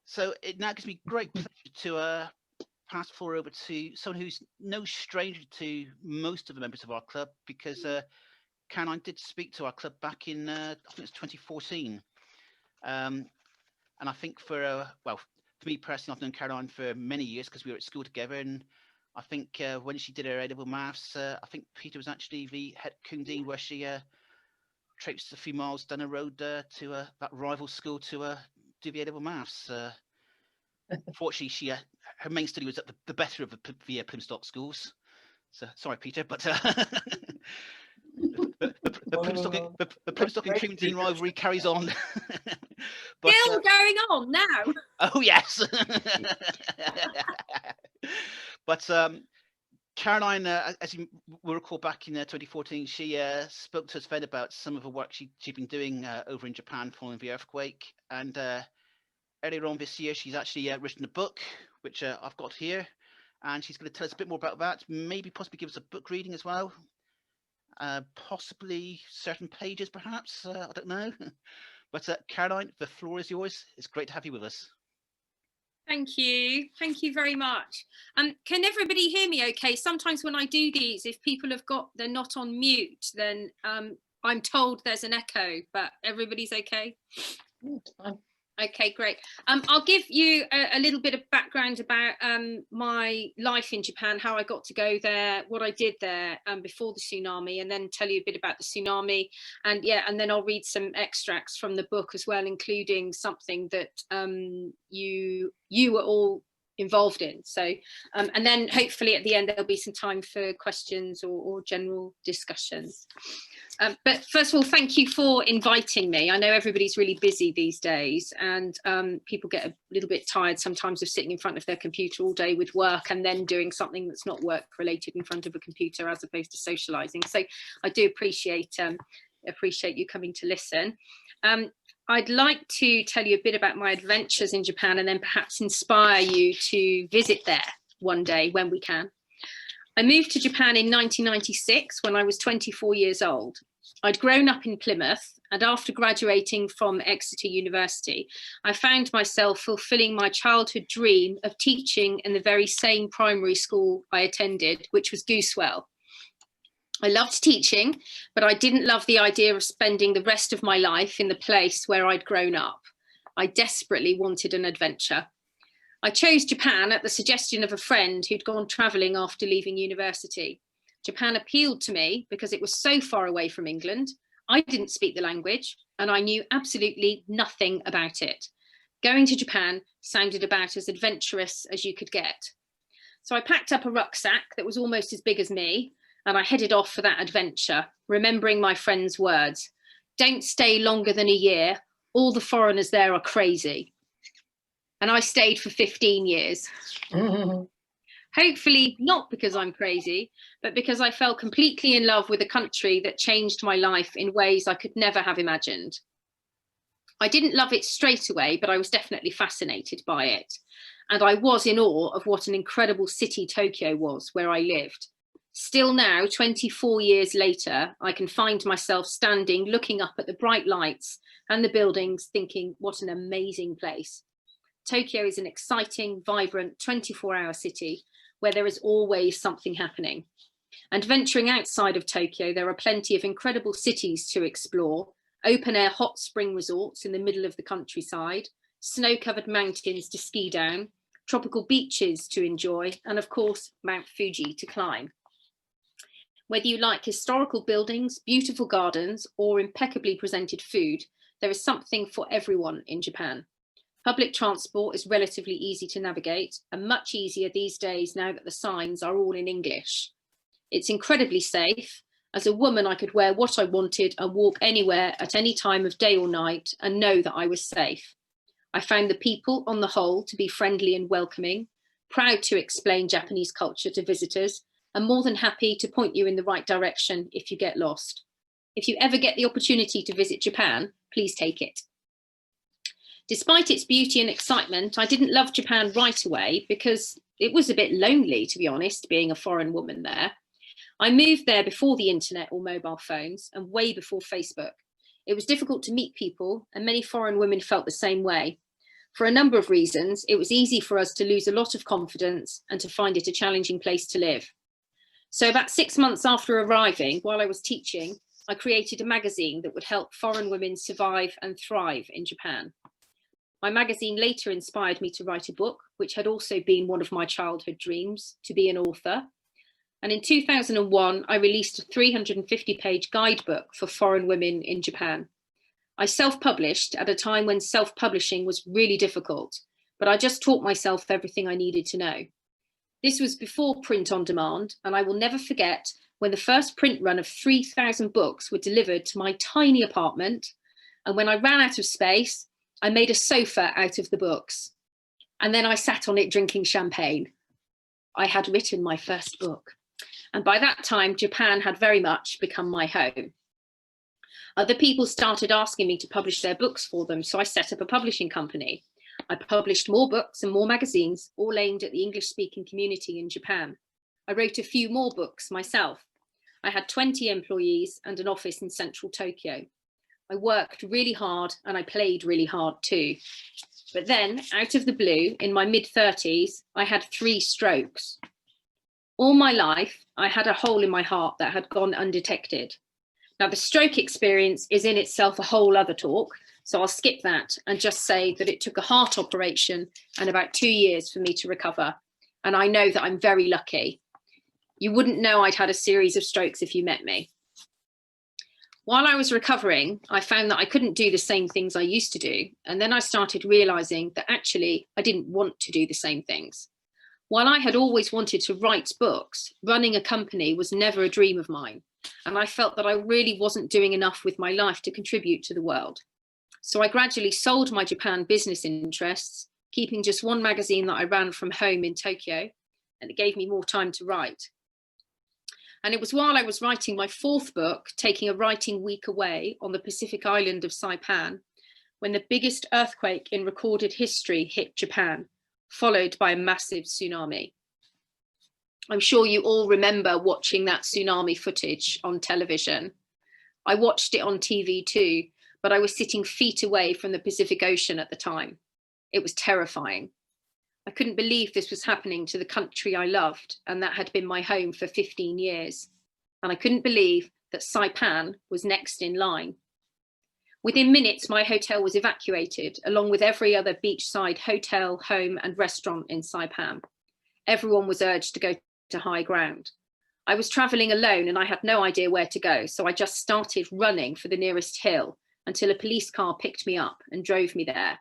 So it now gives me great pleasure to pass the floor over to someone who's no stranger to most of the members of our club, because Caroline did speak to our club back in, I think it's 2014. And I think for me personally, I've known Caroline for many years because we were at school together. And I think when she did her A-level maths, I think Peter was actually the head Kundi, where she traipsed a few miles down the road to that rival school to do the A-level maths. Fortunately, her main study was at the better of the Plymstock schools. So sorry, Peter, but the Plymstock and Kingdean rivalry carries on. But, still going on now. Oh yes. But Caroline, as you will recall, back in 2014, she spoke to us then about some of the work she'd been doing over in Japan following the earthquake. And earlier on this year, she's actually written a book, which I've got here. And she's going to tell us a bit more about that, maybe possibly give us a book reading as well. Possibly certain pages, perhaps. I don't know. But Caroline, the floor is yours. It's great to have you with us. Thank you. Thank you very much. Can everybody hear me okay? Sometimes when I do these, if people they're not on mute, then I'm told there's an echo, but everybody's okay? Okay, great. I'll give you a little bit of background about my life in Japan, how I got to go there, what I did there before the tsunami, and then tell you a bit about the tsunami. And then I'll read some extracts from the book as well, including something that you were all involved in. So, and then hopefully at the end, there'll be some time for questions or general discussions. But first of all, thank you for inviting me. I know everybody's really busy these days, and people get a little bit tired sometimes of sitting in front of their computer all day with work and then doing something that's not work related in front of a computer as opposed to socializing. So I do appreciate you coming to listen. I'd like to tell you a bit about my adventures in Japan and then perhaps inspire you to visit there one day when we can. I moved to Japan in 1996 when I was 24 years old. I'd grown up in Plymouth, and after graduating from Exeter University, I found myself fulfilling my childhood dream of teaching in the very same primary school I attended, which was Goosewell. I loved teaching, but I didn't love the idea of spending the rest of my life in the place where I'd grown up. I desperately wanted an adventure. I chose Japan at the suggestion of a friend who'd gone travelling after leaving university. Japan appealed to me because it was so far away from England. I didn't speak the language and I knew absolutely nothing about it. Going to Japan sounded about as adventurous as you could get. So I packed up a rucksack that was almost as big as me, and I headed off for that adventure, remembering my friend's words. Don't stay longer than a year. All the foreigners there are crazy. And I stayed for 15 years. Hopefully not because I'm crazy, but because I fell completely in love with a country that changed my life in ways I could never have imagined. I didn't love it straight away, but I was definitely fascinated by it. And I was in awe of what an incredible city Tokyo was, where I lived. Still now, 24 years later, I can find myself standing, looking up at the bright lights and the buildings, thinking, what an amazing place. Tokyo is an exciting, vibrant, 24-hour city where there is always something happening. And venturing outside of Tokyo, there are plenty of incredible cities to explore, open-air hot spring resorts in the middle of the countryside, snow-covered mountains to ski down, tropical beaches to enjoy, and of course, Mount Fuji to climb. Whether you like historical buildings, beautiful gardens, or impeccably presented food, there is something for everyone in Japan. Public transport is relatively easy to navigate and much easier these days now that the signs are all in English. It's incredibly safe. As a woman, I could wear what I wanted and walk anywhere at any time of day or night and know that I was safe. I found the people on the whole to be friendly and welcoming, proud to explain Japanese culture to visitors, and more than happy to point you in the right direction if you get lost. If you ever get the opportunity to visit Japan, please take it. Despite its beauty and excitement, I didn't love Japan right away because it was a bit lonely, to be honest, being a foreign woman there. I moved there before the internet or mobile phones and way before Facebook. It was difficult to meet people and many foreign women felt the same way. For a number of reasons, it was easy for us to lose a lot of confidence and to find it a challenging place to live. So about 6 months after arriving, while I was teaching, I created a magazine that would help foreign women survive and thrive in Japan. My magazine later inspired me to write a book, which had also been one of my childhood dreams, to be an author. And in 2001, I released a 350-page guidebook for foreign women in Japan. I self-published at a time when self-publishing was really difficult, but I just taught myself everything I needed to know. This was before print on demand, and I will never forget when the first print run of 3,000 books were delivered to my tiny apartment. And when I ran out of space, I made a sofa out of the books. And then I sat on it drinking champagne. I had written my first book. And by that time, Japan had very much become my home. Other people started asking me to publish their books for them, so I set up a publishing company. I published more books and more magazines, all aimed at the English-speaking community in Japan. I wrote a few more books myself. I had 20 employees and an office in central Tokyo. I worked really hard and I played really hard too. But then, out of the blue, in my mid-30s, I had 3 strokes. All my life, I had a hole in my heart that had gone undetected. Now, the stroke experience is in itself a whole other talk, so I'll skip that and just say that it took a heart operation and about 2 years for me to recover. And I know that I'm very lucky. You wouldn't know I'd had a series of strokes if you met me. While I was recovering, I found that I couldn't do the same things I used to do. And then I started realizing that actually I didn't want to do the same things. While I had always wanted to write books, running a company was never a dream of mine. And I felt that I really wasn't doing enough with my life to contribute to the world. So I gradually sold my Japan business interests, keeping just one magazine that I ran from home in Tokyo, and it gave me more time to write. And it was while I was writing my 4th book, taking a writing week away on the Pacific island of Saipan, when the biggest earthquake in recorded history hit Japan, followed by a massive tsunami. I'm sure you all remember watching that tsunami footage on television. I watched it on TV too, but I was sitting feet away from the Pacific Ocean at the time. It was terrifying. I couldn't believe this was happening to the country I loved, and that had been my home for 15 years. And I couldn't believe that Saipan was next in line. Within minutes, my hotel was evacuated, along with every other beachside hotel, home, and restaurant in Saipan. Everyone was urged to go to high ground. I was traveling alone and I had no idea where to go, so I just started running for the nearest hill until a police car picked me up and drove me there.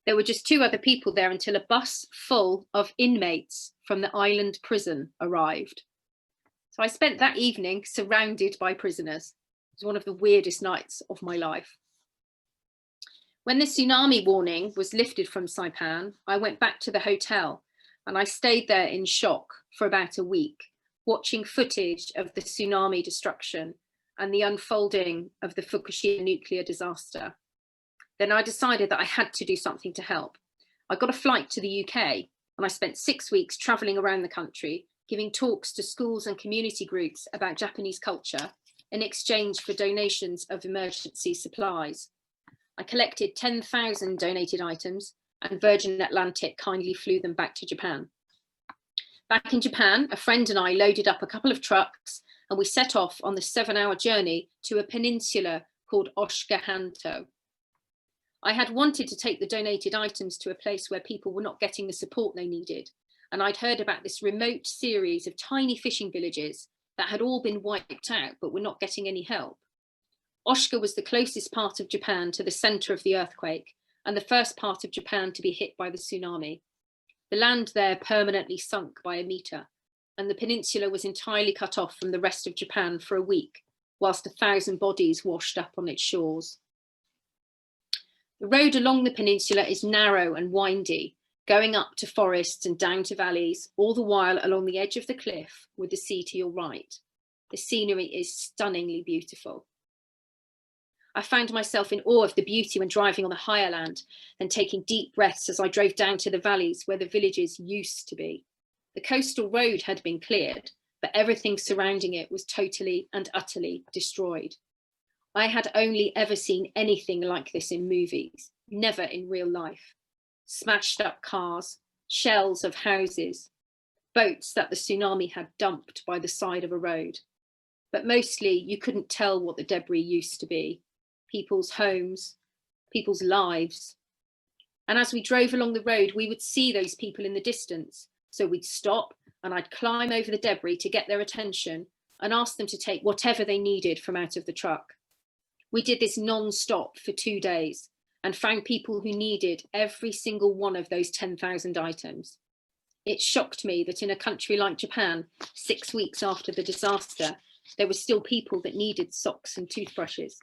There were just 2 other people there until a bus full of inmates from the island prison arrived. So I spent that evening surrounded by prisoners. It was one of the weirdest nights of my life. When the tsunami warning was lifted from Saipan, I went back to the hotel and I stayed there in shock for about a week, watching footage of the tsunami destruction and the unfolding of the Fukushima nuclear disaster. Then I decided that I had to do something to help. I got a flight to the UK and I spent 6 weeks traveling around the country, giving talks to schools and community groups about Japanese culture in exchange for donations of emergency supplies. I collected 10,000 donated items and Virgin Atlantic kindly flew them back to Japan. Back in Japan, a friend and I loaded up a couple of trucks and we set off on the 7-hour journey to a peninsula called Oshika Hanto. I had wanted to take the donated items to a place where people were not getting the support they needed. And I'd heard about this remote series of tiny fishing villages that had all been wiped out, but were not getting any help. Oshika was the closest part of Japan to the center of the earthquake and the first part of Japan to be hit by the tsunami. The land there permanently sunk by a meter, and the peninsula was entirely cut off from the rest of Japan for a week, whilst 1,000 bodies washed up on its shores. The road along the peninsula is narrow and windy, going up to forests and down to valleys, all the while along the edge of the cliff with the sea to your right. The scenery is stunningly beautiful. I found myself in awe of the beauty when driving on the higher land and taking deep breaths as I drove down to the valleys where the villages used to be. The coastal road had been cleared, but everything surrounding it was totally and utterly destroyed. I had only ever seen anything like this in movies, never in real life. smashed up cars, shells of houses, boats that the tsunami had dumped by the side of a road. But mostly you couldn't tell what the debris used to be. People's homes, people's lives. And as we drove along the road, we would see those people in the distance. So we'd stop and I'd climb over the debris to get their attention and ask them to take whatever they needed from out of the truck. We did this non-stop for 2 days and found people who needed every single one of those 10,000 items. It shocked me that in a country like Japan, 6 weeks after the disaster, there were still people that needed socks and toothbrushes.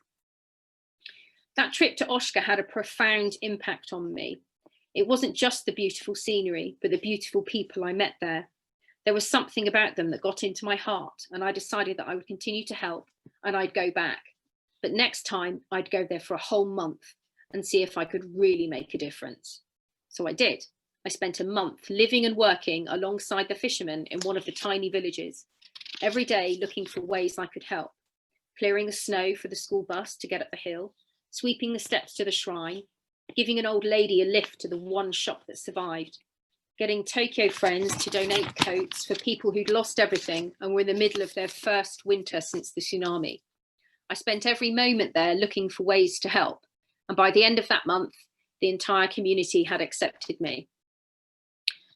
That trip to Oshka had a profound impact on me. It wasn't just the beautiful scenery, but the beautiful people I met there. There was something about them that got into my heart, and I decided that I would continue to help and I'd go back. But next time I'd go there for a whole month and see if I could really make a difference. So I did. I spent a month living and working alongside the fishermen in one of the tiny villages, every day looking for ways I could help, clearing the snow for the school bus to get up the hill, sweeping the steps to the shrine, giving an old lady a lift to the one shop that survived, getting Tokyo friends to donate coats for people who'd lost everything and were in the middle of their first winter since the tsunami. I spent every moment there looking for ways to help. And by the end of that month, the entire community had accepted me.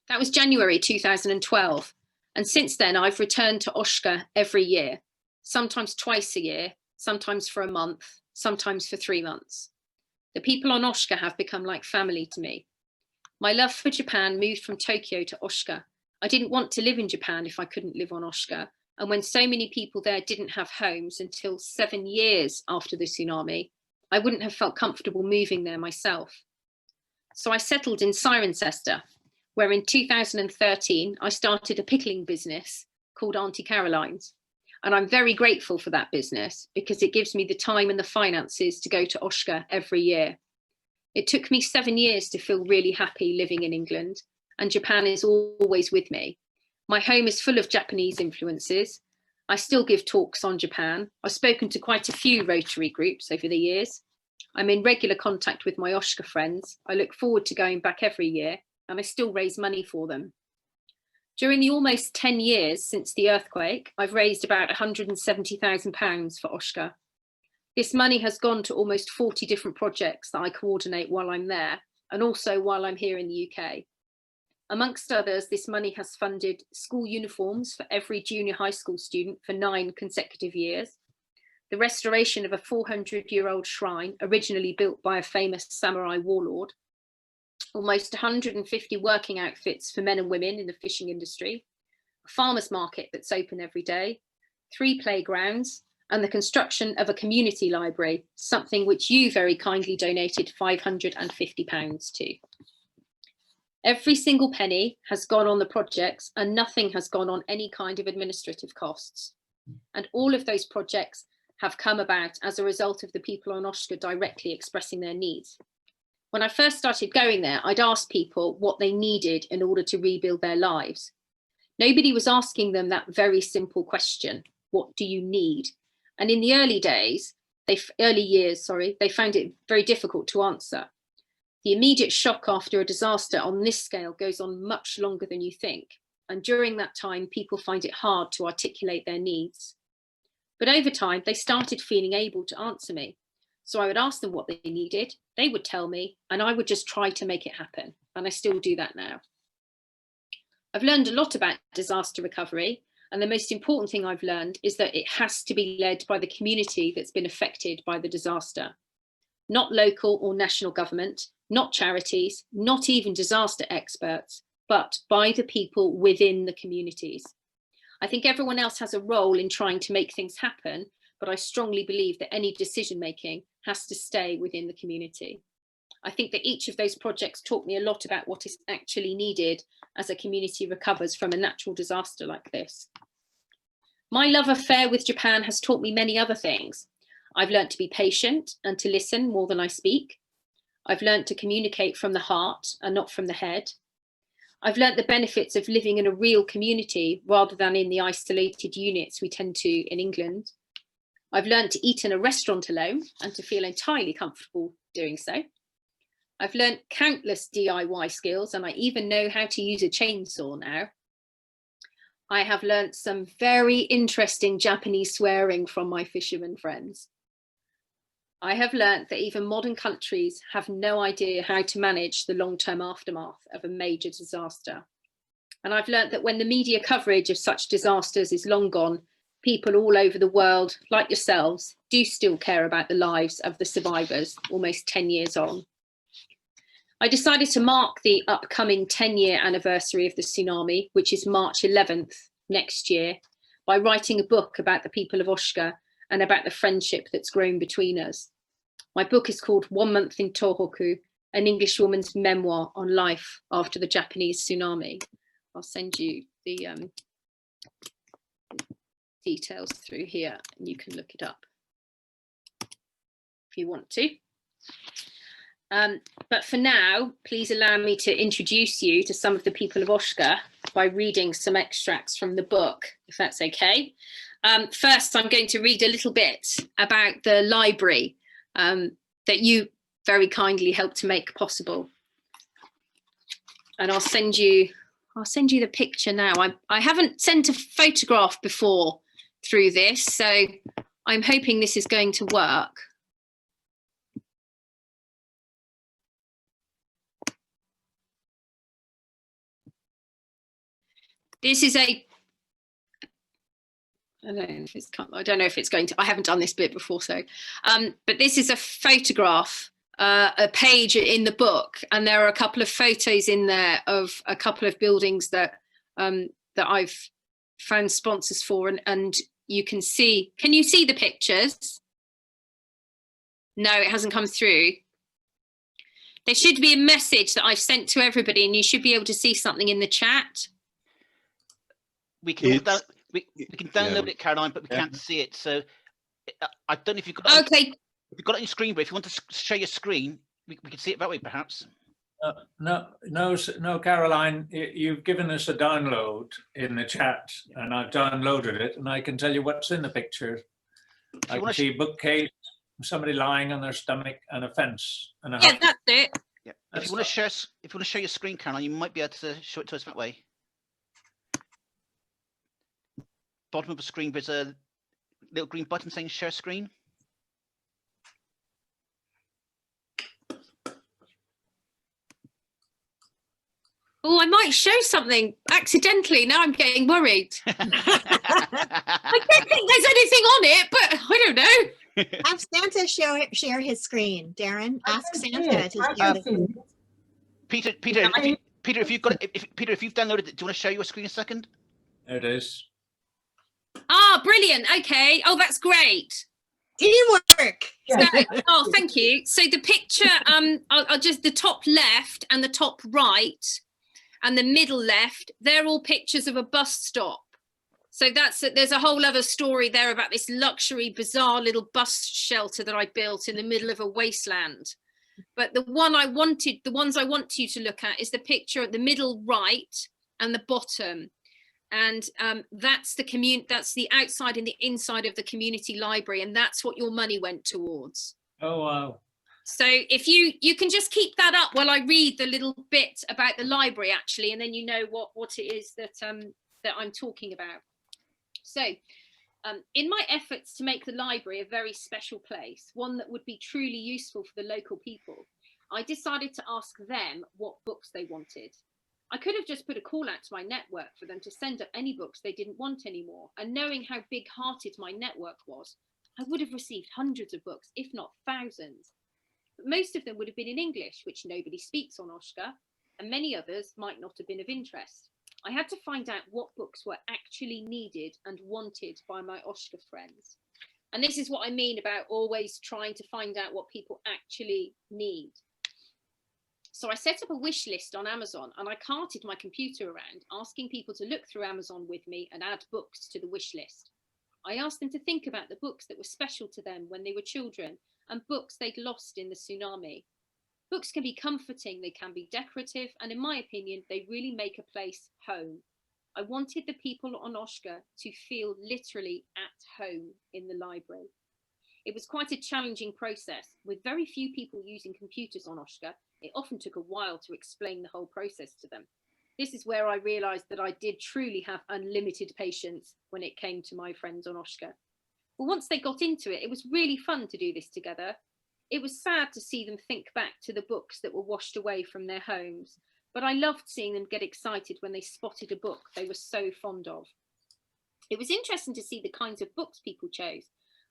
That was January 2012. And since then, I've returned to Oshka every year, sometimes twice a year, sometimes for a month, sometimes for 3 months. The people on Oshka have become like family to me. My love for Japan moved from Tokyo to Oshka. I didn't want to live in Japan if I couldn't live on Oshka. And when so many people there didn't have homes until 7 years after the tsunami, I wouldn't have felt comfortable moving there myself. So I settled in Cirencester, where in 2013, I started a pickling business called Auntie Caroline's. And I'm very grateful for that business because it gives me the time and the finances to go to Oshka every year. It took me 7 years to feel really happy living in England, and Japan is always with me. My home is full of Japanese influences. I still give talks on Japan. I've spoken to quite a few Rotary groups over the years. I'm in regular contact with my Oshka friends. I look forward to going back every year, and I still raise money for them. During the almost 10 years since the earthquake, I've raised about £170,000 for Oshka. This money has gone to almost 40 different projects that I coordinate while I'm there, and also while I'm here in the UK. Amongst others, this money has funded school uniforms for every junior high school student for 9 consecutive years, the restoration of a 400-year-old shrine originally built by a famous samurai warlord, almost 150 working outfits for men and women in the fishing industry, a farmer's market that's open every day, 3 playgrounds, and the construction of a community library, something which you very kindly donated £550 to. Every single penny has gone on the projects and nothing has gone on any kind of administrative costs. And all of those projects have come about as a result of the people on Oshka directly expressing their needs. When I first started going there, I'd ask people what they needed in order to rebuild their lives. Nobody was asking them that very simple question, what do you need? And in the early years, they found it very difficult to answer. The immediate shock after a disaster on this scale goes on much longer than you think. And during that time, people find it hard to articulate their needs. But over time, they started feeling able to answer me. So I would ask them what they needed, they would tell me, and I would just try to make it happen. And I still do that now. I've learned a lot about disaster recovery. And the most important thing I've learned is that it has to be led by the community that's been affected by the disaster. Not local or national government, not charities, not even disaster experts, but by the people within the communities. I think everyone else has a role in trying to make things happen, but I strongly believe that any decision making has to stay within the community. I think that each of those projects taught me a lot about what is actually needed as a community recovers from a natural disaster like this. My love affair with Japan has taught me many other things. I've learned to be patient and to listen more than I speak. I've learned to communicate from the heart and not from the head. I've learnt the benefits of living in a real community rather than in the isolated units we tend to in England. I've learnt to eat in a restaurant alone and to feel entirely comfortable doing so. I've learned countless DIY skills, and I even know how to use a chainsaw now. I have learnt some very interesting Japanese swearing from my fishermen friends. I have learnt that even modern countries have no idea how to manage the long-term aftermath of a major disaster. And I've learnt that when the media coverage of such disasters is long gone, people all over the world, like yourselves, do still care about the lives of the survivors almost 10 years on. I decided to mark the upcoming 10-year anniversary of the tsunami, which is March 11th next year, by writing a book about the people of Oshka and about the friendship that's grown between us. My book is called 1 Month in Tohoku, an Englishwoman's memoir on life after the Japanese tsunami. I'll send you the details through here and you can look it up if you want to. But for now, please allow me to introduce you to some of the people of Oshka by reading some extracts from the book, if that's okay. First, I'm going to read a little bit about the library that you very kindly helped to make possible. And I'll send you the picture now. I haven't sent a photograph before through this, so I'm hoping this is going to work. This is I don't know if it's going to, I haven't done this bit before, so, but this is a photograph, a page in the book, and there are a couple of photos in there of a couple of buildings that that I've found sponsors for, and you can see you see the pictures? No, it hasn't come through. There should be a message that I've sent to everybody, and you should be able to see something in the chat. We can download it, Caroline, but we can't see it. So I don't know if you've got okay. If you've got it on your screen, but if you want to share your screen, we can see it that way, perhaps. No, Caroline, you've given us a download in the chat, and I've downloaded it, and I can tell you what's in the picture. I can see a bookcase, somebody lying on their stomach, and a fence. And yeah, that's it. Yeah. If you want to share your screen, Caroline, you might be able to show it to us that way. Bottom of the screen, there's a little green button saying share screen. Oh, I might show something accidentally. Now I'm getting worried. I don't think there's anything on it, but I don't know. Have Santa share his screen. Darren, ask Santa to share the screen. Peter, if you've downloaded it, do you want to share your screen a second? There it is. Ah, brilliant. Okay. Oh, that's great. Teamwork. So, oh, thank you. So the picture, I'll just, the top left and the top right and the middle left, they're all pictures of a bus stop. So there's a whole other story there about this luxury, bizarre little bus shelter that I built in the middle of a wasteland. But the ones I want you to look at is the picture at the middle right and the bottom. And that's the outside and the inside of the community library, and that's what your money went towards. Oh, wow. So if you can just keep that up while I read the little bit about the library, actually, and then you know what it is that that I'm talking about. So in my efforts to make the library a very special place, one that would be truly useful for the local people, I decided to ask them what books they wanted. I could have just put a call out to my network for them to send up any books they didn't want anymore. And knowing how big-hearted my network was, I would have received hundreds of books, if not thousands. But most of them would have been in English, which nobody speaks on Oshka, and many others might not have been of interest. I had to find out what books were actually needed and wanted by my Oshka friends. And this is what I mean about always trying to find out what people actually need. So I set up a wish list on Amazon, and I carted my computer around, asking people to look through Amazon with me and add books to the wish list. I asked them to think about the books that were special to them when they were children and books they'd lost in the tsunami. Books can be comforting, they can be decorative, and in my opinion, they really make a place home. I wanted the people on Oshka to feel literally at home in the library. It was quite a challenging process, with very few people using computers on Oshka, It often took a while to explain the whole process to them. This is where I realised that I did truly have unlimited patience when it came to my friends on Oshka. But once they got into it, it was really fun to do this together. It was sad to see them think back to the books that were washed away from their homes, but I loved seeing them get excited when they spotted a book they were so fond of. It was interesting to see the kinds of books people chose.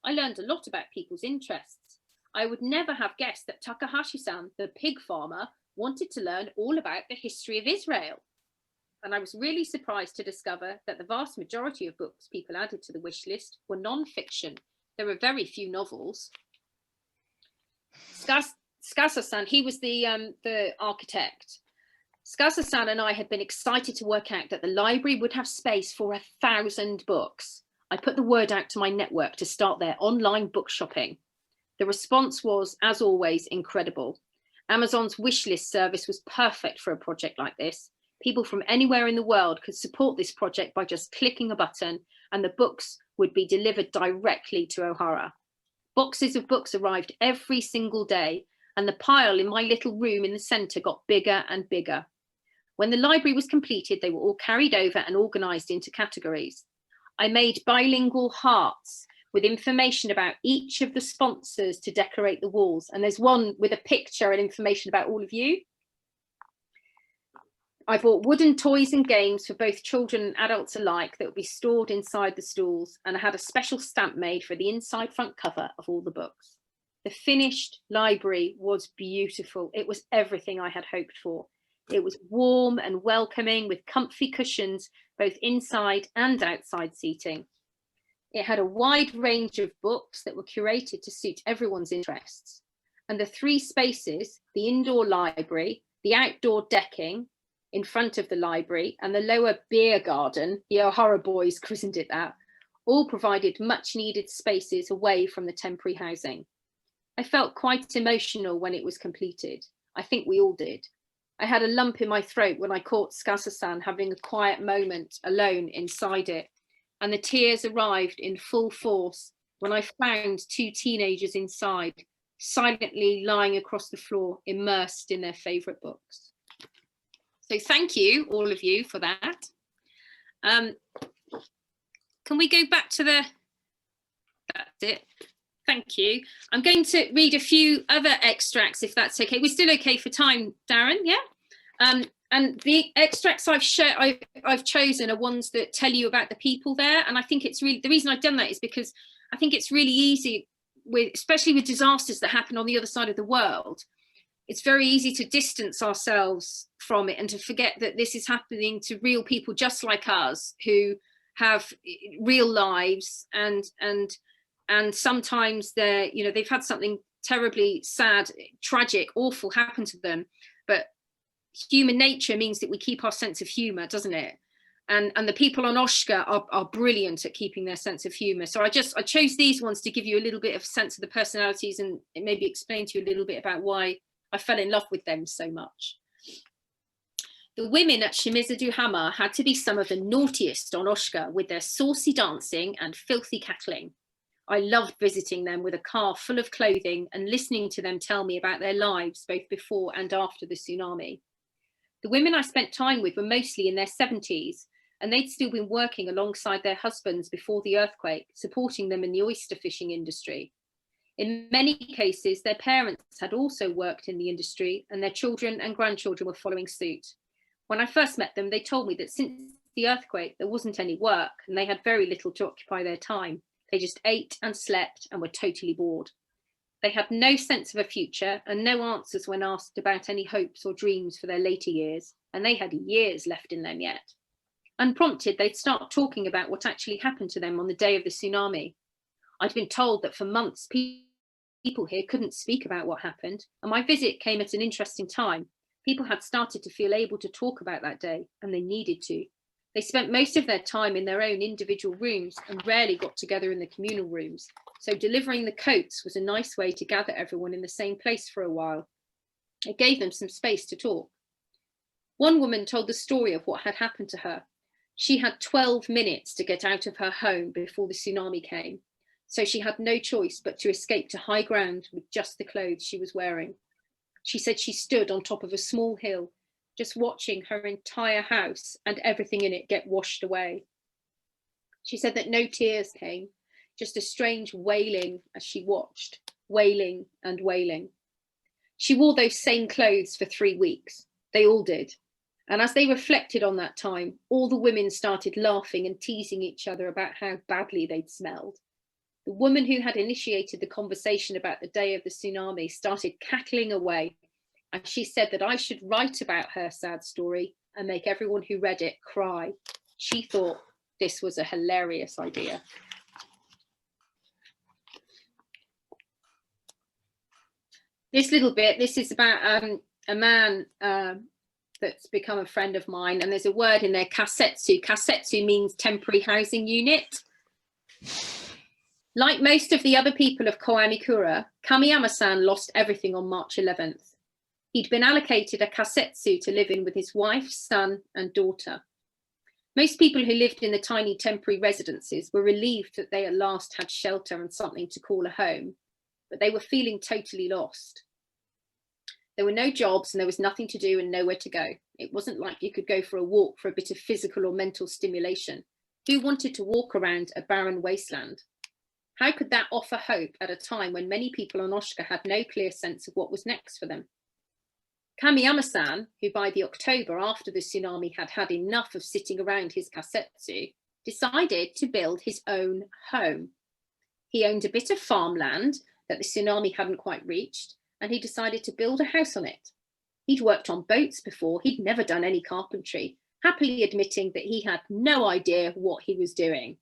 I learned a lot about people's interests. I would never have guessed that Takahashi-san, the pig farmer, wanted to learn all about the history of Israel. And I was really surprised to discover that the vast majority of books people added to the wish list were non-fiction. There were very few novels. Skasa-san, he was the architect. Skasa-san and I had been excited to work out that the library would have space for 1,000 books. I put the word out to my network to start their online book shopping. The response was, as always, incredible. Amazon's wishlist service was perfect for a project like this. People from anywhere in the world could support this project by just clicking a button, and the books would be delivered directly to Ohara. Boxes of books arrived every single day, and the pile in my little room in the centre got bigger and bigger. When the library was completed, they were all carried over and organised into categories. I made bilingual hearts with information about each of the sponsors to decorate the walls. And there's one with a picture and information about all of you. I bought wooden toys and games for both children and adults alike that would be stored inside the stalls. And I had a special stamp made for the inside front cover of all the books. The finished library was beautiful. It was everything I had hoped for. It was warm and welcoming with comfy cushions, both inside and outside seating. It had a wide range of books that were curated to suit everyone's interests. And the 3 spaces, the indoor library, the outdoor decking in front of the library, and the lower beer garden, the Ohara boys christened it that, all provided much needed spaces away from the temporary housing. I felt quite emotional when it was completed. I think we all did. I had a lump in my throat when I caught Skasa-san having a quiet moment alone inside it. And the tears arrived in full force when I found 2 teenagers inside, silently lying across the floor, immersed in their favourite books. So thank you, all of you, for that. Can we go back to the... That's it. Thank you. I'm going to read a few other extracts, if that's okay. We're still okay for time, Darren, yeah? And the extracts I've chosen are ones that tell you about the people there. And I think it's really, the reason I've done that is because I think it's really easy, especially with disasters that happen on the other side of the world. It's very easy to distance ourselves from it and to forget that this is happening to real people just like us who have real lives and sometimes they've had something terribly sad, tragic, awful happen to them. But human nature means that we keep our sense of humour, doesn't it? And the people on Oshka are brilliant at keeping their sense of humour. So I chose these ones to give you a little bit of sense of the personalities and maybe explain to you a little bit about why I fell in love with them so much. The women at Shimizu Hama had to be some of the naughtiest on Oshka with their saucy dancing and filthy cackling. I loved visiting them with a car full of clothing and listening to them tell me about their lives both before and after the tsunami. The women I spent time with were mostly in their 70s, and they'd still been working alongside their husbands before the earthquake, supporting them in the oyster fishing industry. In many cases, their parents had also worked in the industry and their children and grandchildren were following suit. When I first met them, they told me that since the earthquake, there wasn't any work and they had very little to occupy their time. They just ate and slept and were totally bored. They had no sense of a future and no answers when asked about any hopes or dreams for their later years, and they had years left in them yet. Unprompted, they'd start talking about what actually happened to them on the day of the tsunami. I'd been told that for months, people here couldn't speak about what happened, and my visit came at an interesting time. People had started to feel able to talk about that day, and they needed to. They spent most of their time in their own individual rooms and rarely got together in the communal rooms. So delivering the coats was a nice way to gather everyone in the same place for a while. It gave them some space to talk. One woman told the story of what had happened to her. She had 12 minutes to get out of her home before the tsunami came. So she had no choice but to escape to high ground with just the clothes she was wearing. She said she stood on top of a small hill, just watching her entire house and everything in it get washed away. She said that no tears came, just a strange wailing as she watched, wailing and wailing. She wore those same clothes for 3 weeks. They all did. And as they reflected on that time, all the women started laughing and teasing each other about how badly they'd smelled. The woman who had initiated the conversation about the day of the tsunami started cackling away, and she said that I should write about her sad story and make everyone who read it cry. She thought this was a hilarious idea. This little bit, this is about a man that's become a friend of mine, and there's a word in there, kasetsu. Kasetsu means temporary housing unit. Like most of the other people of Koamikura, Kamiyama-san lost everything on March 11th. He'd been allocated a kasetsu to live in with his wife, son, and daughter. Most people who lived in the tiny temporary residences were relieved that they at last had shelter and something to call a home, but they were feeling totally lost. There were no jobs and there was nothing to do and nowhere to go. It wasn't like you could go for a walk for a bit of physical or mental stimulation. Who wanted to walk around a barren wasteland? How could that offer hope at a time when many people on Oshika had no clear sense of what was next for them? Kamiyama-san, who by the October after the tsunami had had enough of sitting around his kasetsu, decided to build his own home. He owned a bit of farmland that the tsunami hadn't quite reached, and he decided to build a house on it. He'd worked on boats before, he'd never done any carpentry, happily admitting that he had no idea what he was doing.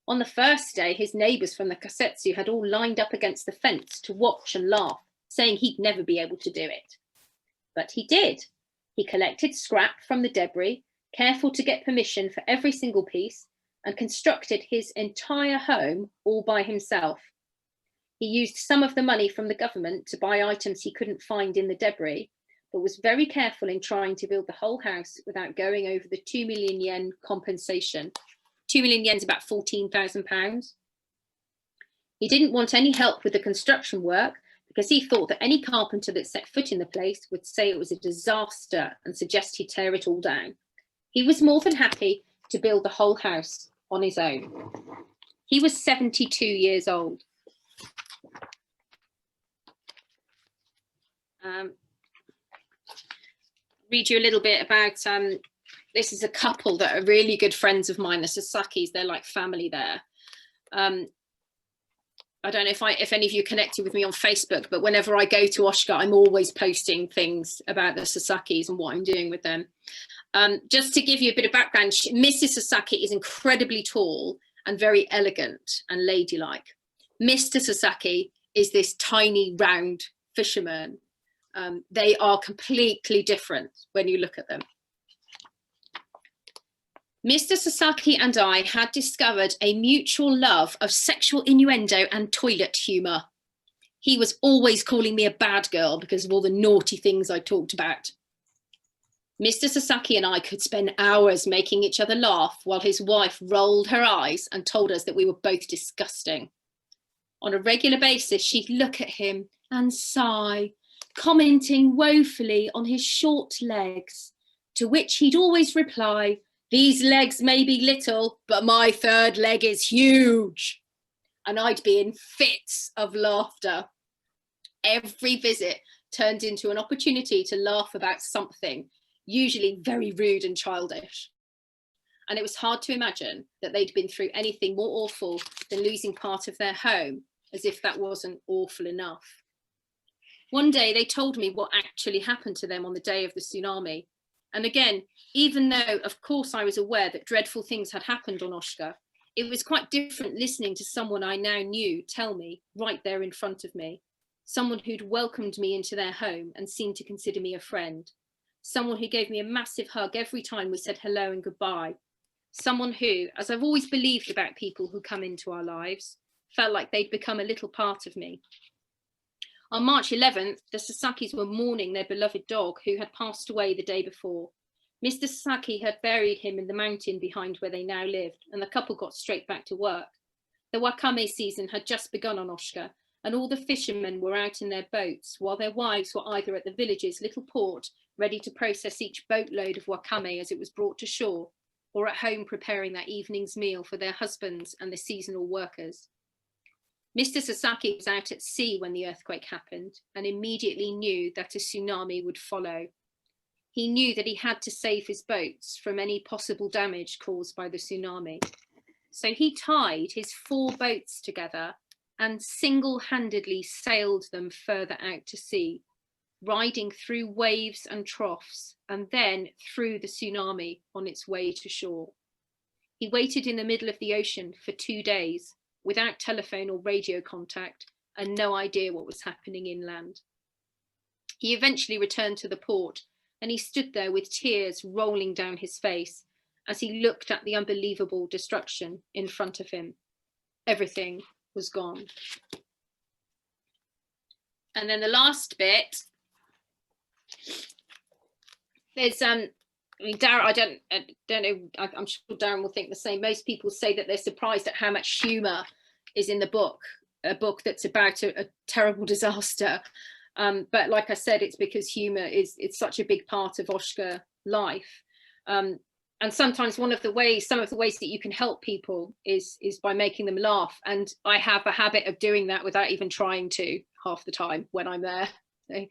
On the first day, his neighbours from the kasetsu had all lined up against the fence to watch and laugh, saying he'd never be able to do it. But he did. He collected scrap from the debris, careful to get permission for every single piece, and constructed his entire home all by himself. He used some of the money from the government to buy items he couldn't find in the debris, but was very careful in trying to build the whole house without going over the 2 million yen compensation. 2 million yen is about £14,000. He didn't want any help with the construction work because he thought that any carpenter that set foot in the place would say it was a disaster and suggest he tear it all down. He was more than happy to build the whole house on his own. He was 72 years old. Read you a little bit about, this is a couple that are really good friends of mine, the Sasakis, they're like family there. I don't know if any of you are connected with me on Facebook, but whenever I go to Oshika, I'm always posting things about the Sasakis and what I'm doing with them. Just to give you a bit of background, Mrs. Sasaki is incredibly tall and very elegant and ladylike. Mr. Sasaki is this tiny round fisherman. They are completely different when you look at them. Mr. Sasaki and I had discovered a mutual love of sexual innuendo and toilet humour. He was always calling me a bad girl because of all the naughty things I talked about. Mr. Sasaki and I could spend hours making each other laugh while his wife rolled her eyes and told us that we were both disgusting. On a regular basis, she'd look at him and sigh, commenting woefully on his short legs, to which he'd always reply, "These legs may be little, but my third leg is huge." And I'd be in fits of laughter. Every visit turned into an opportunity to laugh about something, usually very rude and childish. And it was hard to imagine that they'd been through anything more awful than losing part of their home, as if that wasn't awful enough. One day they told me what actually happened to them on the day of the tsunami. And again, even though, of course, I was aware that dreadful things had happened on Oshika, it was quite different listening to someone I now knew tell me right there in front of me, someone who'd welcomed me into their home and seemed to consider me a friend, someone who gave me a massive hug every time we said hello and goodbye, someone who, as I've always believed about people who come into our lives, felt like they'd become a little part of me. On March 11th, the Sasakis were mourning their beloved dog who had passed away the day before. Mr. Sasaki had buried him in the mountain behind where they now lived, and the couple got straight back to work. The wakame season had just begun on Oshika, and all the fishermen were out in their boats, while their wives were either at the village's little port, ready to process each boatload of wakame as it was brought to shore, or at home preparing that evening's meal for their husbands and the seasonal workers. Mr. Sasaki was out at sea when the earthquake happened and immediately knew that a tsunami would follow. He knew that he had to save his boats from any possible damage caused by the tsunami. So he tied his 4 boats together and single-handedly sailed them further out to sea, riding through waves and troughs, and then through the tsunami on its way to shore. He waited in the middle of the ocean for 2 days, without telephone or radio contact, and no idea what was happening inland. He eventually returned to the port, and he stood there with tears rolling down his face as he looked at the unbelievable destruction in front of him. Everything was gone. And then the last bit, there's I mean, Darren, I don't know, I'm sure Darren will think the same. Most people say that they're surprised at how much humour is in the book, a book that's about a terrible disaster. But like I said, it's because humour it's such a big part of Oshka life. And sometimes some of the ways that you can help people is by making them laugh. And I have a habit of doing that without even trying to half the time when I'm there. So,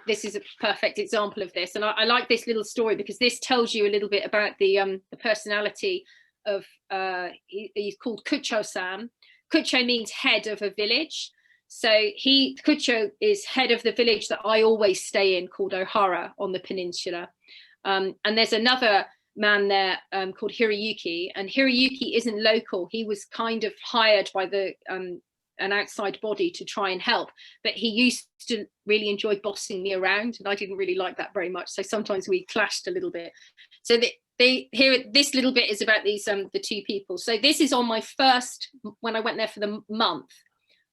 this is a perfect example of this. And I like this little story because this tells you a little bit about the personality of, he's called Kucho-san. Kucho means head of a village. So Kucho is head of the village that I always stay in, called Ohara on the peninsula. And there's another man there called Hiroyuki, and Hiroyuki isn't local. He was kind of hired by an outside body to try and help, but he used to really enjoy bossing me around, and I didn't really like that very much. So sometimes we clashed a little bit. So this little bit is about these the 2 people. So this is on my first, when I went there for the month,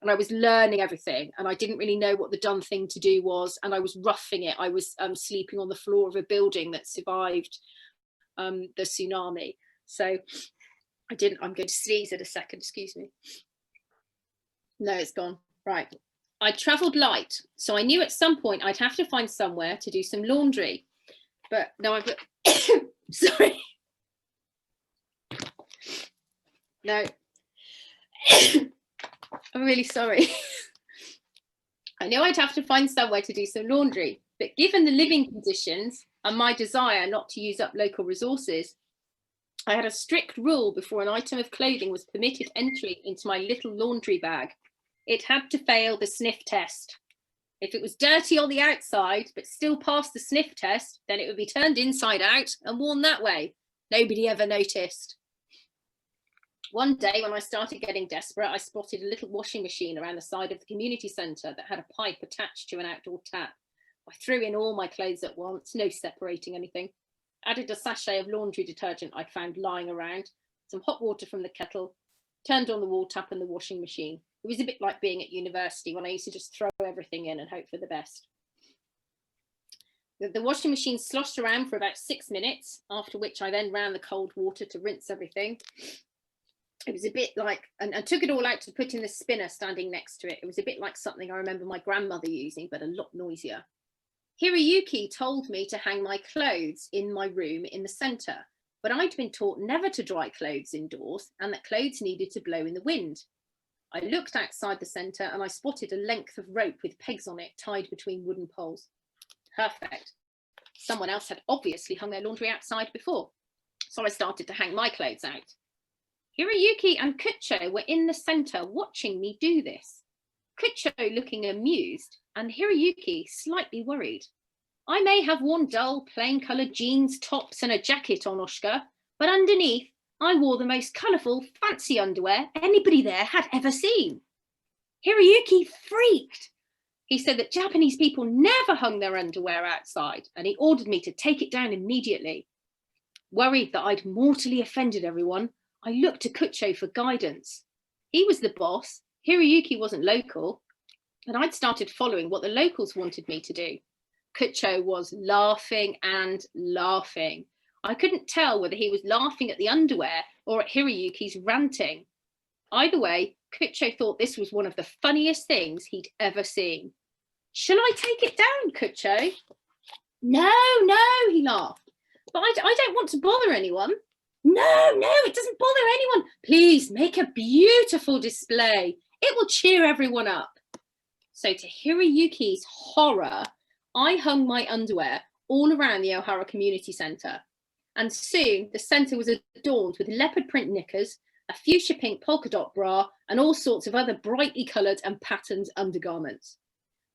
and I was learning everything, and I didn't really know what the done thing to do was, and I was roughing it. I was sleeping on the floor of a building that survived the tsunami. So I'm going to sneeze in a second, excuse me. No, it's gone. Right. I travelled light, so I knew at some point I'd have to find somewhere to do some laundry. But no, I've got, sorry. No. I'm really sorry. I knew I'd have to find somewhere to do some laundry, but given the living conditions and my desire not to use up local resources, I had a strict rule before an item of clothing was permitted entry into my little laundry bag. It had to fail the sniff test. If it was dirty on the outside, but still passed the sniff test, then it would be turned inside out and worn that way. Nobody ever noticed. One day when I started getting desperate, I spotted a little washing machine around the side of the community centre that had a pipe attached to an outdoor tap. I threw in all my clothes at once, no separating anything. Added a sachet of laundry detergent I'd found lying around, some hot water from the kettle, turned on the wall tap and the washing machine. It was a bit like being at university when I used to just throw everything in and hope for the best. The washing machine sloshed around for about 6 minutes, after which I then ran the cold water to rinse everything. It was a bit like, and I took it all out to put in the spinner standing next to it. It was a bit like something I remember my grandmother using, but a lot noisier. Hiroyuki told me to hang my clothes in my room in the centre, but I'd been taught never to dry clothes indoors and that clothes needed to blow in the wind. I looked outside the centre and I spotted a length of rope with pegs on it tied between wooden poles. Perfect. Someone else had obviously hung their laundry outside before. So I started to hang my clothes out. Hiroyuki and Kucho were in the centre watching me do this. Kucho looking amused and Hiroyuki slightly worried. I may have worn dull, plain-coloured jeans, tops and a jacket on Oshka, but underneath I wore the most colourful, fancy underwear anybody there had ever seen. Hiroyuki freaked. He said that Japanese people never hung their underwear outside, and he ordered me to take it down immediately. Worried that I'd mortally offended everyone, I looked to Kucho for guidance. He was the boss, Hiroyuki wasn't local, and I'd started following what the locals wanted me to do. Kucho was laughing and laughing. I couldn't tell whether he was laughing at the underwear or at Hiroyuki's ranting. Either way, Kucho thought this was one of the funniest things he'd ever seen. Shall I take it down, Kucho? No, he laughed. But I don't want to bother anyone. No, it doesn't bother anyone. Please make a beautiful display. It will cheer everyone up. So to Hiroyuki's horror, I hung my underwear all around the Ohara Community Centre. And soon the centre was adorned with leopard print knickers, a fuchsia pink polka dot bra, and all sorts of other brightly coloured and patterned undergarments.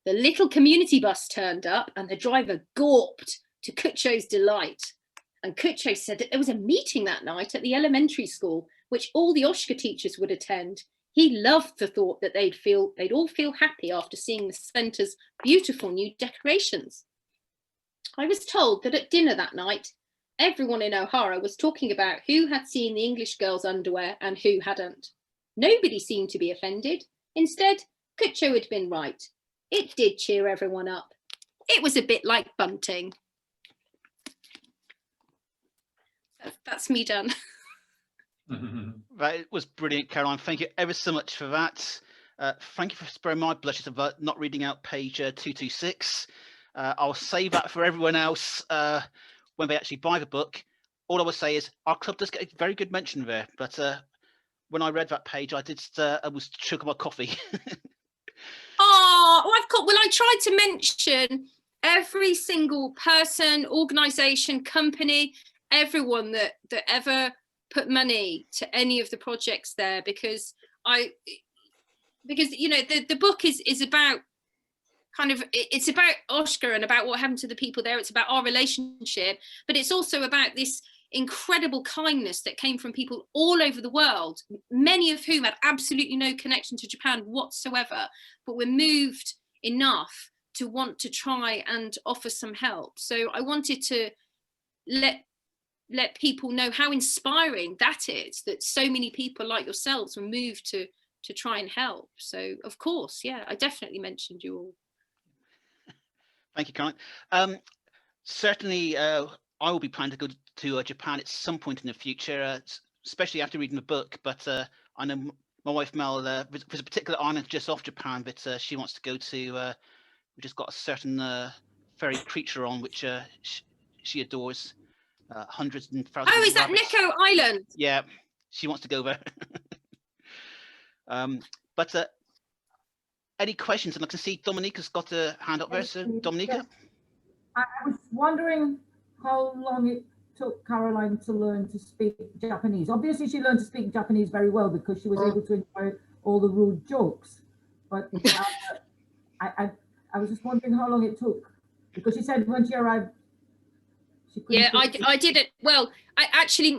The little community bus turned up and the driver gawped to Kucho's delight. And Kucho said that there was a meeting that night at the elementary school, which all the Oshka teachers would attend. He loved the thought that they'd all feel happy after seeing the centre's beautiful new decorations. I was told that at dinner that night, everyone in Ohara was talking about who had seen the English girls' underwear and who hadn't. Nobody seemed to be offended. Instead, Kucho had been right. It did cheer everyone up. It was a bit like bunting. That's me done. That was brilliant, Caroline. Thank you ever so much for that. Thank you for sparing my blushes about not reading out page 226. I'll save that for everyone else when they actually buy the book. All I will say is our club does get a very good mention there, but when I read that page, I was choking my coffee. Oh, I tried to mention every single person, organisation, company, everyone that ever put money to any of the projects there, because you know the book is about it's about Oshka and about what happened to the people there. It's about our relationship, but it's also about this incredible kindness that came from people all over the world, many of whom had absolutely no connection to Japan whatsoever, but were moved enough to want to try and offer some help. So I wanted to let people know how inspiring that is, that so many people like yourselves were moved to try and help. So of course, yeah, I definitely mentioned you all. Thank you, Caroline. Certainly, I will be planning to go to Japan at some point in the future, especially after reading the book. But I know my wife Mel, there's a particular island just off Japan that she wants to go to. We just got a certain fairy creature on which she adores. Hundreds and thousands. Oh, is that Neko Island? Yeah, she wants to go there. But any questions? And I can see Dominica's got a hand up there. So Dominica, yes. I was wondering how long it took Caroline to learn to speak Japanese. Obviously, she learned to speak Japanese very well because she was able to enjoy all the rude jokes. But I was just wondering how long it took, because she said when she arrived. Yeah, I did it. Well,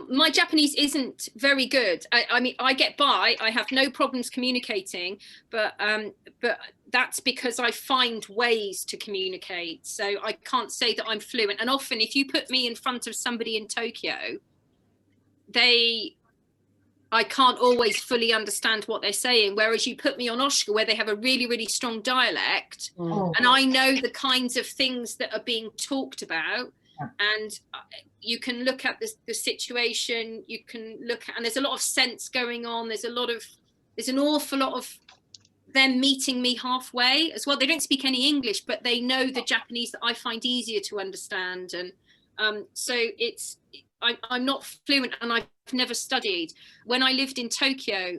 my Japanese isn't very good. I mean, I get by. I have no problems communicating, but that's because I find ways to communicate. So I can't say that I'm fluent. And often, if you put me in front of somebody in Tokyo, I can't always fully understand what they're saying. Whereas you put me on Oshka, where they have a really, really strong dialect, and I know the kinds of things that are being talked about. And you can look at the situation, you can look at, and there's a lot of sense going on. There's an awful lot of them meeting me halfway as well. They don't speak any English, but they know the Japanese that I find easier to understand. And so I'm not fluent, and I've never studied. When I lived in Tokyo,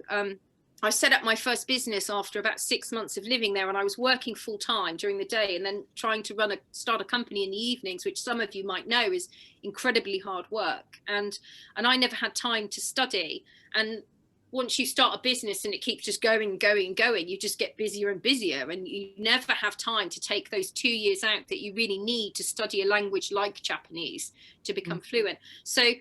I set up my first business after about 6 months of living there, and I was working full time during the day and then trying to start a company in the evenings, which some of you might know is incredibly hard work. And I never had time to study. And once you start a business and it keeps just going, you just get busier and busier, and you never have time to take those 2 years out that you really need to study a language like Japanese to become fluent. So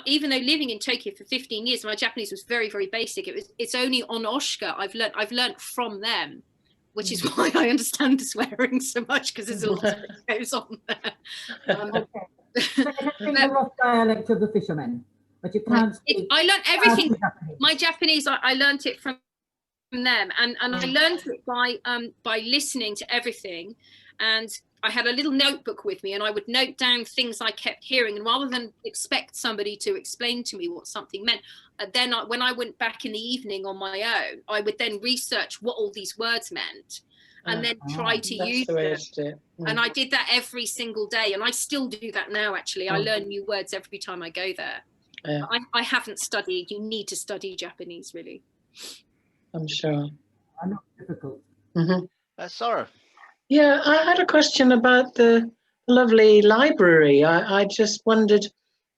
even though living in Tokyo for 15 years, my Japanese was very, very basic. It's only on Oshka I've learned from them, which is why I understand the swearing so much, because there's a lot that goes on there. So the rough dialect of the fishermen, but you can't. I learned everything. My Japanese, I learned it from them, and I learned it by listening to everything. and I had a little notebook with me, and I would note down things I kept hearing, and rather than expect somebody to explain to me what something meant, then when I went back in the evening on my own, I would then research what all these words meant, and then try to use them. And I did that every single day, and I still do that now, actually. I learn new words every time I go there. Yeah. I haven't studied. You need to study Japanese, really. I'm sure. I'm not difficult. Sarah. Yeah, I had a question about the lovely library. I just wondered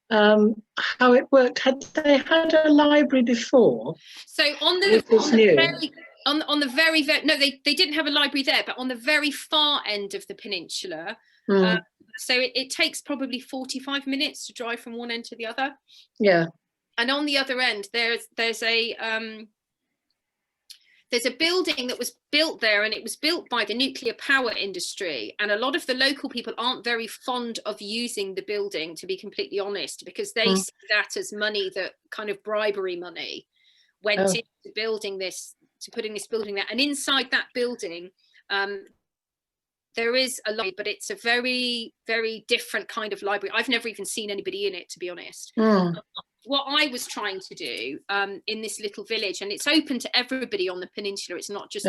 how it worked. Had they had a library before? So on the very no, they didn't have a library there, but on the very far end of the peninsula. So it takes probably 45 minutes to drive from one end to the other. Yeah. And on the other end, there's a building that was built there, and it was built by the nuclear power industry. And a lot of the local people aren't very fond of using the building, to be completely honest, because they see that as money, that kind of bribery money went into building this, to putting this building there. And inside that building, there is a library, but it's a very, very different kind of library. I've never even seen anybody in it, to be honest. What I was trying to do in this little village, and it's open to everybody on the peninsula, it's not just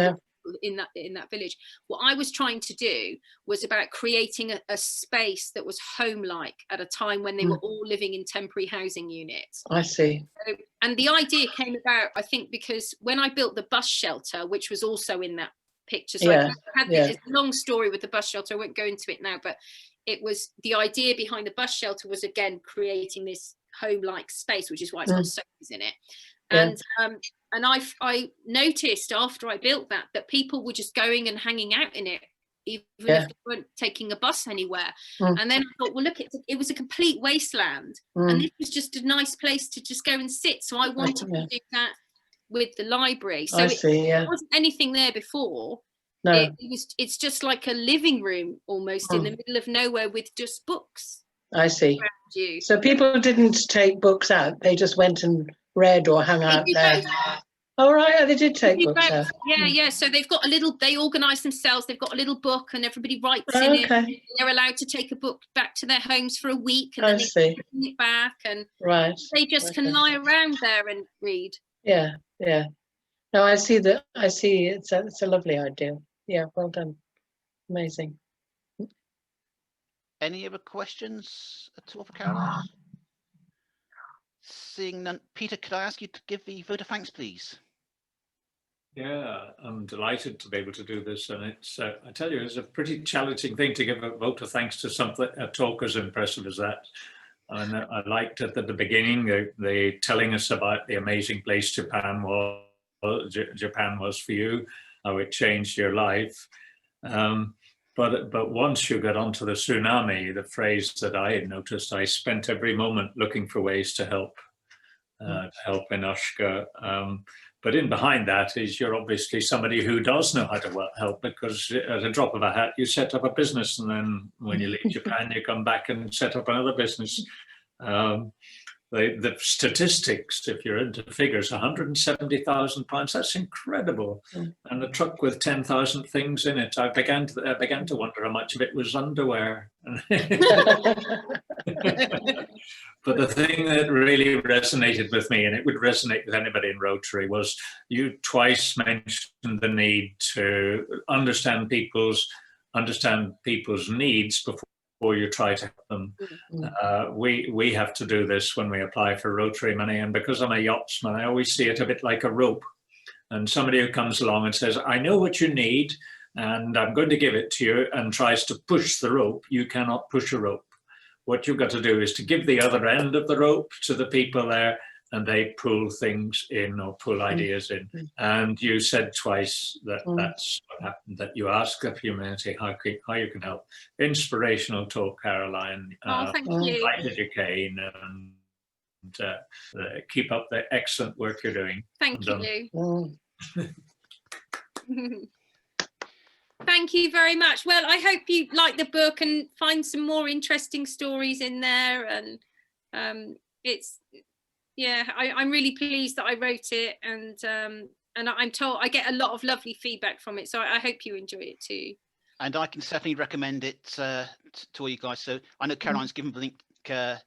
in that village. What I was trying to do was about creating a space that was home-like at a time when they were all living in temporary housing units. I see. So, and the idea came about, I think, because when I built the bus shelter, which was also in that picture, so I had this long story with the bus shelter. I won't go into it now, but it was, the idea behind the bus shelter was, again, creating this home-like space, which is why it's got sofas in it. And I noticed after I built that people were just going and hanging out in it, even if they weren't taking a bus anywhere. And then I thought, well, look, it was a complete wasteland, and this was just a nice place to just go and sit. So I wanted to do that with the library. So there wasn't anything there before. No. It's just like a living room almost in the middle of nowhere with just books. I see. So people didn't take books out, they just went and read or hung out there. Oh, right, they did take books out. Yeah. So they've got a little, they organise themselves, they've got a little book, and everybody writes in it. They're allowed to take a book back to their homes for a week, and then they bring it back, and they just can lie around there and read. Yeah. No, I see that. I see it's a lovely idea. Yeah, well done. Amazing. Any other questions at all for Caroline? Seeing none, Peter, could I ask you to give the vote of thanks, please? Yeah, I'm delighted to be able to do this, and it's I tell you, it's a pretty challenging thing to give a vote of thanks to a talk as impressive as that. And I liked it at the beginning, they telling us about the amazing place Japan was for you, how it changed your life. But once you got onto the tsunami, the phrase that I had noticed, I spent every moment looking for ways to help in Ushka. But in behind that is you're obviously somebody who does know how to help, because at a drop of a hat, you set up a business, and then when you leave Japan, you come back and set up another business. The statistics, if you're into figures, £170,000, that's incredible. And a truck with 10,000 things in it. I began to wonder how much of it was underwear. But the thing that really resonated with me, and it would resonate with anybody in Rotary, was you twice mentioned the need to understand people's needs before you try to help them. We have to do this when we apply for Rotary money, and because I'm a yachtsman, I always see it a bit like a rope. And somebody who comes along and says, I know what you need, and I'm going to give it to you, and tries to push the rope, you cannot push a rope. What you've got to do is to give the other end of the rope to the people there, and they pull things in or pull ideas in. And you said twice that that's what happened, that you ask the community how you can help. Inspirational talk, Caroline. Thank you. Invited you, Kane, and keep up the excellent work you're doing. Thank you. Thank you very much. Well, I hope you like the book and find some more interesting stories in there. And I'm really pleased that I wrote it, and I'm told I get a lot of lovely feedback from it. So I hope you enjoy it too. And I can certainly recommend it to all you guys. So I know Caroline's given the link to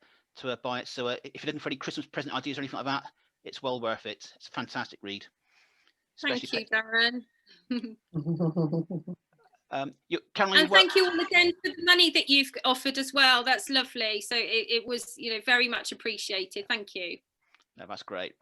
buy it. So if you're looking for any Christmas present ideas or anything like that, it's well worth it. It's a fantastic read. Thank you, Darren. Caroline, and thank you all again for the money that you've offered as well. That's lovely. So it was, very much appreciated. Thank you. No, that's great.